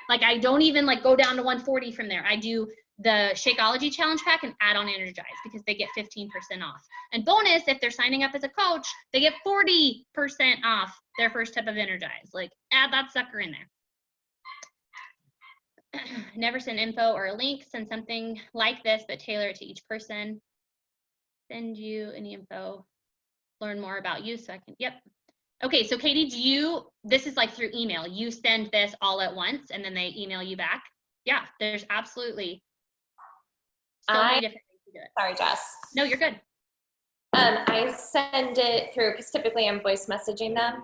Like, I don't even like go down to 140 from there. I do the Shakeology challenge pack and add on Energize because they get 15% off. And bonus, if they're signing up as a coach, they get 40% off their first tip of Energize. Like, add that sucker in there. Never send info or a link. Send something like this, but tailor it to each person. Send you any info. Learn more about you so I can, yep. Okay, so Katie, this is like through email. You send this all at once and then they email you back? Yeah, there's absolutely so many different ways to do it. Sorry, Jess. No, you're good. I send it through, because typically I'm voice messaging them.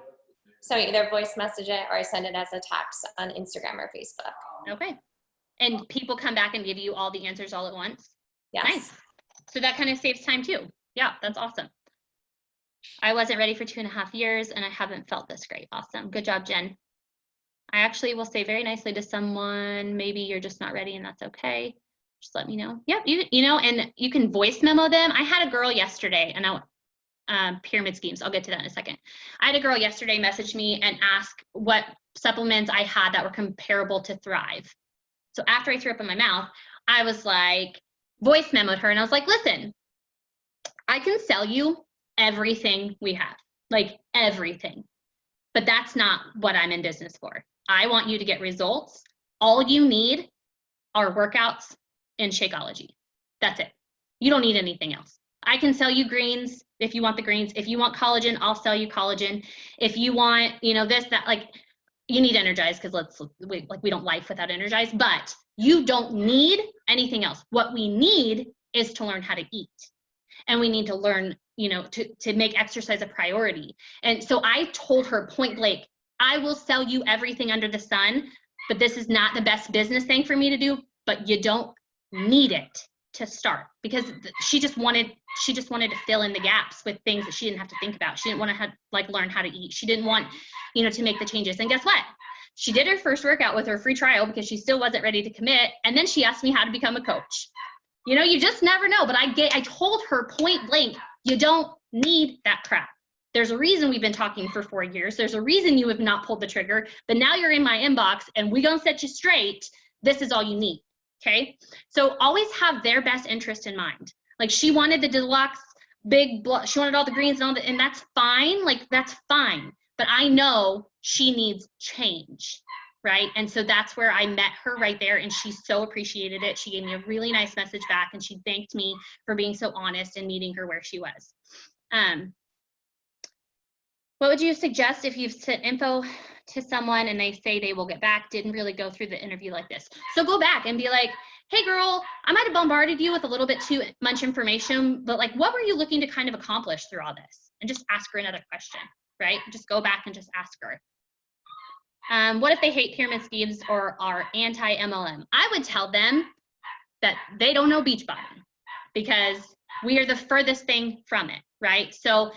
So I either voice message it or I send it as a text on Instagram or Facebook. Okay. And people come back and give you all the answers all at once? Yes. Nice. So that kind of saves time too. Yeah, that's awesome. I wasn't ready for 2.5 years and I haven't felt this great. Awesome. Good job, Jen. I actually will say very nicely to someone, maybe you're just not ready and that's okay. Just let me know. Yep, and you can voice memo them. I had a girl yesterday, and pyramid schemes, I'll get to that in a second. I had a girl yesterday message me and ask what supplements I had that were comparable to Thrive. So after I threw up in my mouth, I was like, voice memoed her and I was like, listen, I can sell you everything we have, like everything, but that's not what I'm in business for. I want you to get results. All you need are workouts and Shakeology. That's it. You don't need anything else. I can sell you greens if you want the greens. If you want collagen, I'll sell you collagen. If you want, this, that, like, you need Energize because we don't life without Energize, but you don't need anything else. What we need is to learn how to eat. And we need to learn, to make exercise a priority. And so I told her point blank, I will sell you everything under the sun, but this is not the best business thing for me to do, but you don't need it to start, because she just wanted to fill in the gaps with things that she didn't have to think about. She didn't want to learn how to eat. She didn't want, to make the changes. And guess what? She did her first workout with her free trial because she still wasn't ready to commit. And then she asked me how to become a coach. You know, you just never know. But I told her point blank, you don't need that crap. There's a reason we've been talking for 4 years. There's a reason you have not pulled the trigger, but now you're in my inbox and we're gonna set you straight. This is all you need, okay? So always have their best interest in mind. Like she wanted the deluxe she wanted all the greens and all that, and that's fine, like that's fine. But I know she needs change, right? And so that's where I met her right there, and she so appreciated it. She gave me a really nice message back, and she thanked me for being so honest and meeting her where she was. What would you suggest if you've sent info to someone and they say they will get back, didn't really go through the interview like this? So go back and be like, hey girl, I might have bombarded you with a little bit too much information, but like, what were you looking to kind of accomplish through all this? And just ask her another question, right? Just go back and just ask her. What if they hate pyramid schemes or are anti-MLM? I would tell them that they don't know Beachbody because we are the furthest thing from it, right? So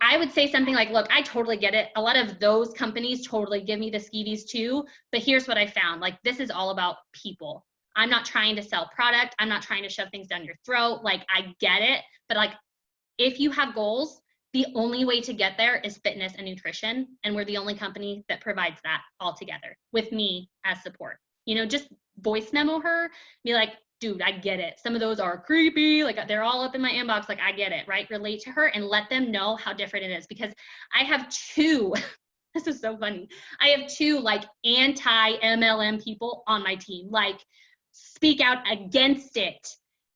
I would say something like, look, I totally get it. A lot of those companies totally give me the skeevies too, but here's what I found. Like, this is all about people. I'm not trying to sell product. I'm not trying to shove things down your throat. Like, I get it. But like, if you have goals, the only way to get there is fitness and nutrition. And we're the only company that provides that all together with me as support. You know, just voice memo her, be like, dude, I get it. Some of those are creepy. Like they're all up in my inbox. Like I get it, right? Relate to her and let them know how different it is, because I have two, this is so funny. I have two like anti-MLM people on my team, like speak out against it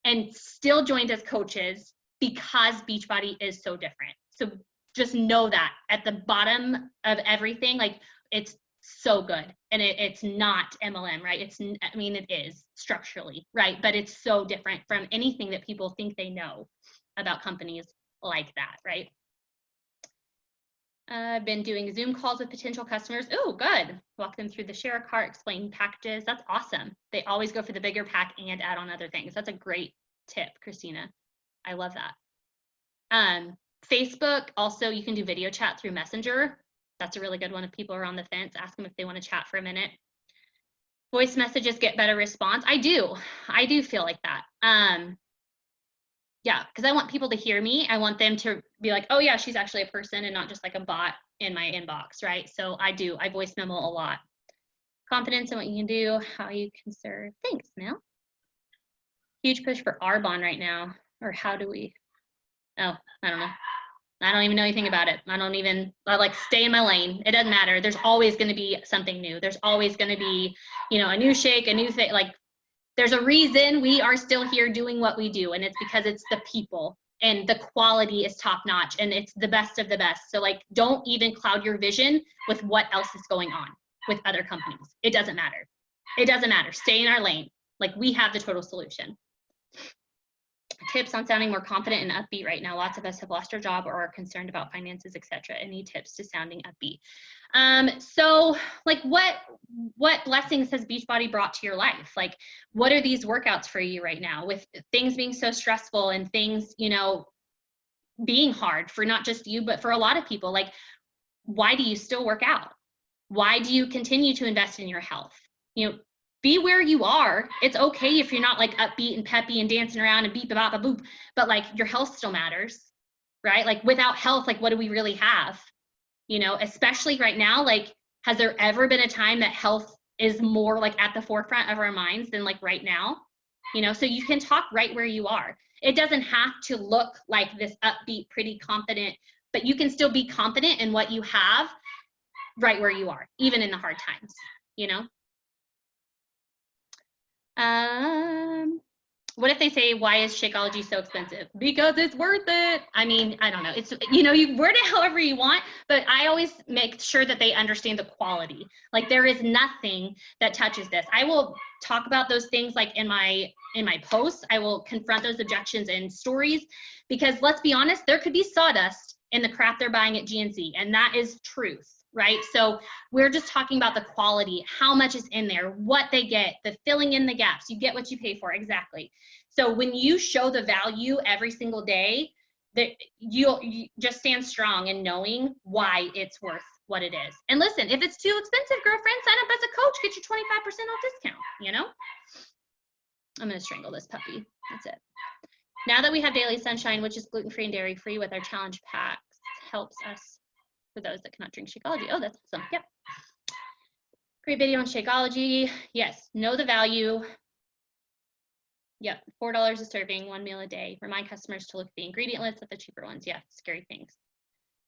and still joined as coaches because Beachbody is so different. So just know that at the bottom of everything, like it's so good. And it's not MLM, right? I mean, it is structurally, right? But it's so different from anything that people think they know about companies like that, right? I've been doing Zoom calls with potential customers. Oh, good. Walk them through the share cart, explain packages. That's awesome. They always go for the bigger pack and add on other things. That's a great tip, Christina. I love that. Facebook, also, you can do video chat through Messenger. That's a really good one. If people are on the fence, ask them if they want to chat for a minute. Voice messages get better response. I do feel like that. Yeah, because I want people to hear me. I want them to be like, oh yeah, she's actually a person and not just like a bot in my inbox, right? So I voice memo a lot. Confidence in what you can do, how you can serve. Thanks, Mel. Huge push for Arbonne right now. Or how do we? Oh, I don't know. I don't even know anything about it. I like stay in my lane. It doesn't matter. There's always going to be something new. There's always going to be, you know, a new shake, a new thing. Like there's a reason we are still here doing what we do. And it's because it's the people and the quality is top notch and it's the best of the best. So like, don't even cloud your vision with what else is going on with other companies. It doesn't matter. It doesn't matter. Stay in our lane. Like we have the total solution. Tips on sounding more confident and upbeat right now. Lots of us have lost our job or are concerned about finances, etc. Any tips to sounding upbeat? So like what blessings has Beachbody brought to your life? Like what are these workouts for you right now with things being so stressful and things, you know, being hard for not just you, but for a lot of people? Like, why do you still work out? Why do you continue to invest in your health? You know, be where you are. It's okay if you're not like upbeat and peppy and dancing around and beep, bop, boop, but like your health still matters, right? Like without health, like what do we really have? You know, especially right now, like, has there ever been a time that health is more like at the forefront of our minds than like right now? You know, so you can talk right where you are. It doesn't have to look like this upbeat, pretty confident, but you can still be confident in what you have right where you are, even in the hard times, you know? What if they say, why is Shakeology so expensive? Because it's worth it. I mean, I don't know. It's, you know, you word it however you want, but I always make sure that they understand the quality. Like there is nothing that touches this. I will talk about those things like in my posts. I will confront those objections in stories, because let's be honest, there could be sawdust in the crap they're buying at GNC, and that is truth. Right? So we're just talking about the quality, how much is in there, what they get, the filling in the gaps. You get what you pay for. Exactly. So when you show the value every single day, that you just stand strong in knowing why it's worth what it is. And listen, if it's too expensive, girlfriend, sign up as a coach, get your 25% off discount, you know? I'm going to strangle this puppy. That's it. Now that we have Daily Sunshine, which is gluten-free and dairy-free with our challenge packs, helps us for those that cannot drink Shakeology. Oh, that's awesome. Yep. Great video on Shakeology. Yes. Know the value. Yep. $4 a serving, 1 meal a day. Remind customers to look at the ingredient list of the cheaper ones. Yeah. Scary things.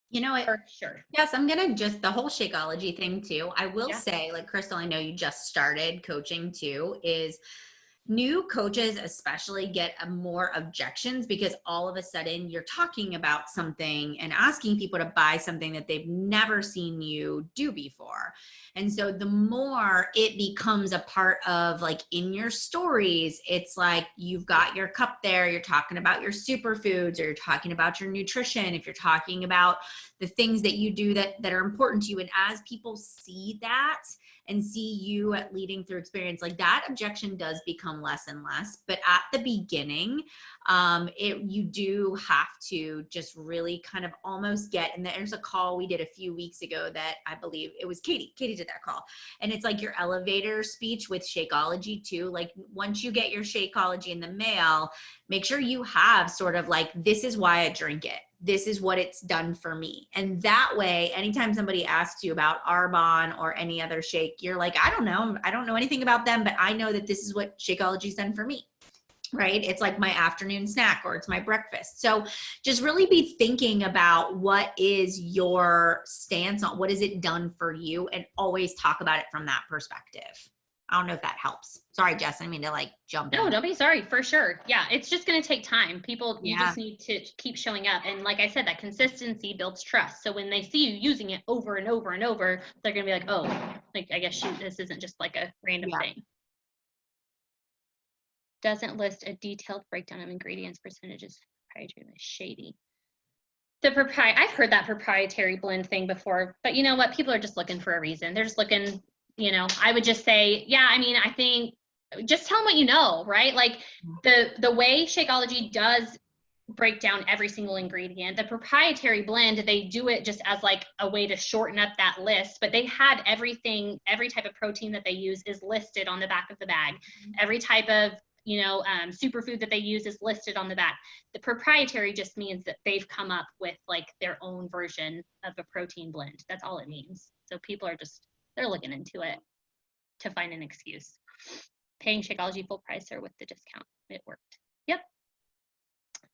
You know what? For sure. Yes, I'm going to just the whole Shakeology thing too. I will Yeah. say, like Crystal, I know you just started coaching too, is new coaches especially get more objections because all of a sudden you're talking about something and asking people to buy something that they've never seen you do before. And so the more it becomes a part of like in your stories, it's like you've got your cup there, you're talking about your superfoods, or you're talking about your nutrition, if you're talking about the things that you do that are important to you. And as people see that and see you at leading through experience, like that objection does become less and less. But at the beginning, you do have to just really kind of almost get, and there's a call we did a few weeks ago that I believe it was Katie did that call. And it's like your elevator speech with Shakeology too. Like once you get your Shakeology in the mail, make sure you have sort of like, this is why I drink it. This is what it's done for me. And that way, anytime somebody asks you about Arbonne or any other shake, you're like, I don't know anything about them, but I know that this is what Shakeology's done for me, right? It's like my afternoon snack or it's my breakfast. So just really be thinking about what is your stance on what has it done for you, and always talk about it from that perspective. I don't know if that helps. Sorry, Jess, I didn't mean to like jump in. No, don't be sorry, for sure. Yeah, it's just going to take time. People, you Yeah. just need to keep showing up. And like I said, that consistency builds trust. So when they see you using it over and over and over, they're going to be like, oh, like, I guess this isn't just like a random thing. Doesn't list a detailed breakdown of ingredients, percentages, proprietary, shady. I've heard that proprietary blend thing before, but you know what? People are just looking for a reason. They're just looking, you know, I would just say, yeah, I mean, I think just tell them what you know, right? Like the way Shakeology does break down every single ingredient, the proprietary blend, they do it just as like a way to shorten up that list, but they had everything, every type of protein that they use is listed on the back of the bag. Every type of, you know, superfood that they use is listed on the back. The proprietary just means that they've come up with like their own version of a protein blend. That's all it means. So people are just, they're looking into it to find an excuse. Paying Shakeology full price or with the discount. It worked. Yep.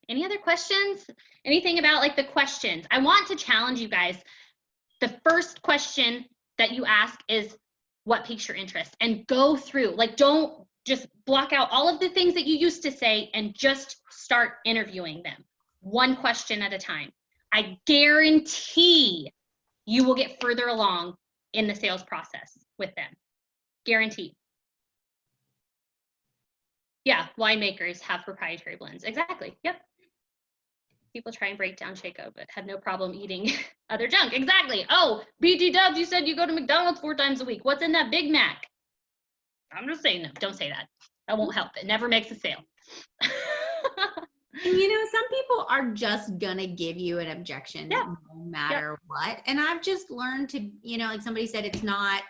Any other questions? Anything about like the questions? I want to challenge you guys. The first question that you ask is what piques your interest, and go through, like, don't just block out all of the things that you used to say and just start interviewing them one question at a time. I guarantee you will get further along in the sales process with them. Guaranteed. Yeah, winemakers have proprietary blends. Exactly. Yep. People try and break down Shakeo, but have no problem eating other junk. Exactly. Oh, BT Dubs, you said you go to McDonald's 4 times a week. What's in that Big Mac? I'm just saying, no, don't say that. That won't help. It never makes a sale. And you know, some people are just gonna give you an objection no matter what. And I've just learned to, you know, like somebody said, it's not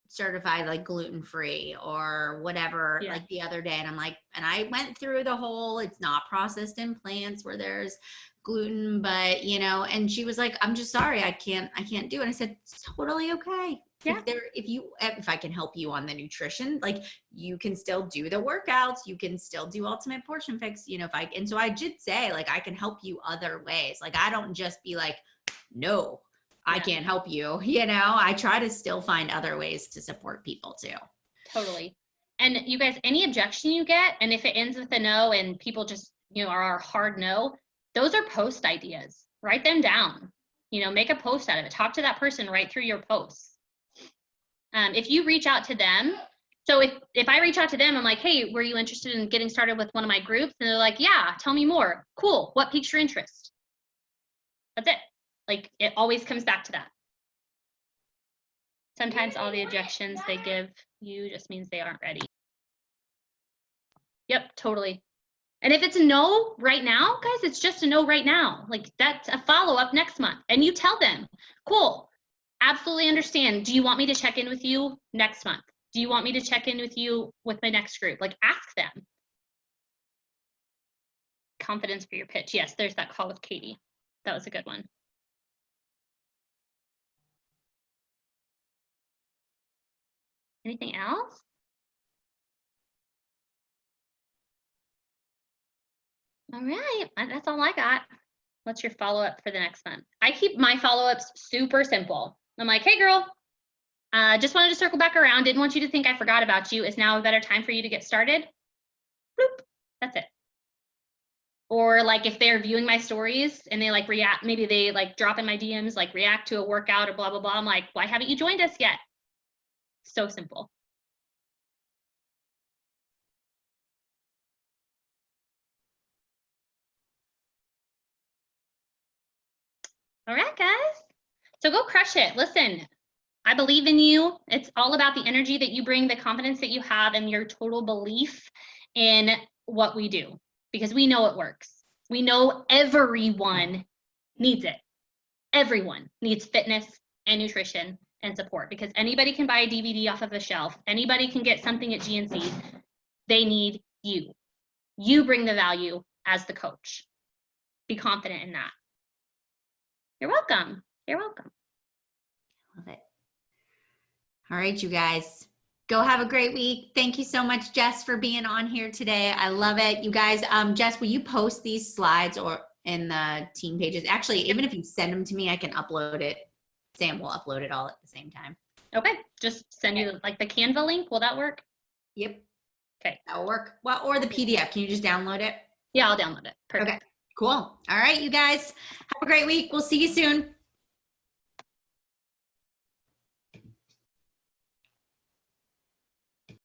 certified like gluten-free or whatever, like the other day. And I'm like, and I went through the whole, it's not processed in plants where there's gluten, but you know, and she was like, I'm just sorry, I can't do it. And I said, it's totally okay. Yeah. If I can help you on the nutrition, like you can still do the workouts, you can still do Ultimate Portion Fix, you know, and so I did say, like, I can help you other ways. Like, I don't just be like, no, I can't help you. You know, I try to still find other ways to support people too. Totally. And you guys, any objection you get, and if it ends with a no and people just, you know, are hard no, those are post ideas. Write them down. You know, make a post out of it. Talk to that person right through your posts. If you reach out to them, so if I reach out to them, I'm like, hey, were you interested in getting started with one of my groups? And they're like, yeah, tell me more. Cool. What piques your interest? That's it. Like, it always comes back to that. Sometimes all the objections they give you just means they aren't ready. Yep, totally. And if it's a no right now, guys, it's just a no right now. Like, that's a follow-up next month. And you tell them, cool, absolutely understand. Do you want me to check in with you next month? Do you want me to check in with you with my next group? Like, ask them. confidence for your pitch. Yes, there's that call with Katie. That was a good one. Anything else? All right, that's all I got. What's your follow-up for the next month? I keep my follow-ups super simple. I'm like, hey girl, just wanted to circle back around. Didn't want you to think I forgot about you. Is now a better time for you to get started? Bloop. That's it. Or like if they're viewing my stories and they like react, maybe they like drop in my DMs, like react to a workout or blah, blah, blah. I'm like, why haven't you joined us yet? So simple. All right, guys. So go crush it. Listen, I believe in you. It's all about the energy that you bring, the confidence that you have, and your total belief in what we do, because we know it works. We know everyone needs it. Everyone needs fitness and nutrition and support, because anybody can buy a DVD off of a shelf. Anybody can get something at GNC. They need you. You bring the value as the coach. Be confident in that. You're welcome. You're welcome. Love it. All right, you guys. Go have a great week. Thank you so much, Jess, for being on here today. I love it. You guys, Jess, will you post these slides or in the team pages? Actually, even if you send them to me, I can upload it. Sam will upload it all at the same time. Okay, just send you like the Canva link. Will that work? Yep. Okay. That will work. Well, or the PDF. Can you just download it? Yeah, I'll download it. Perfect. Okay, cool. All right, you guys. Have a great week. We'll see you soon.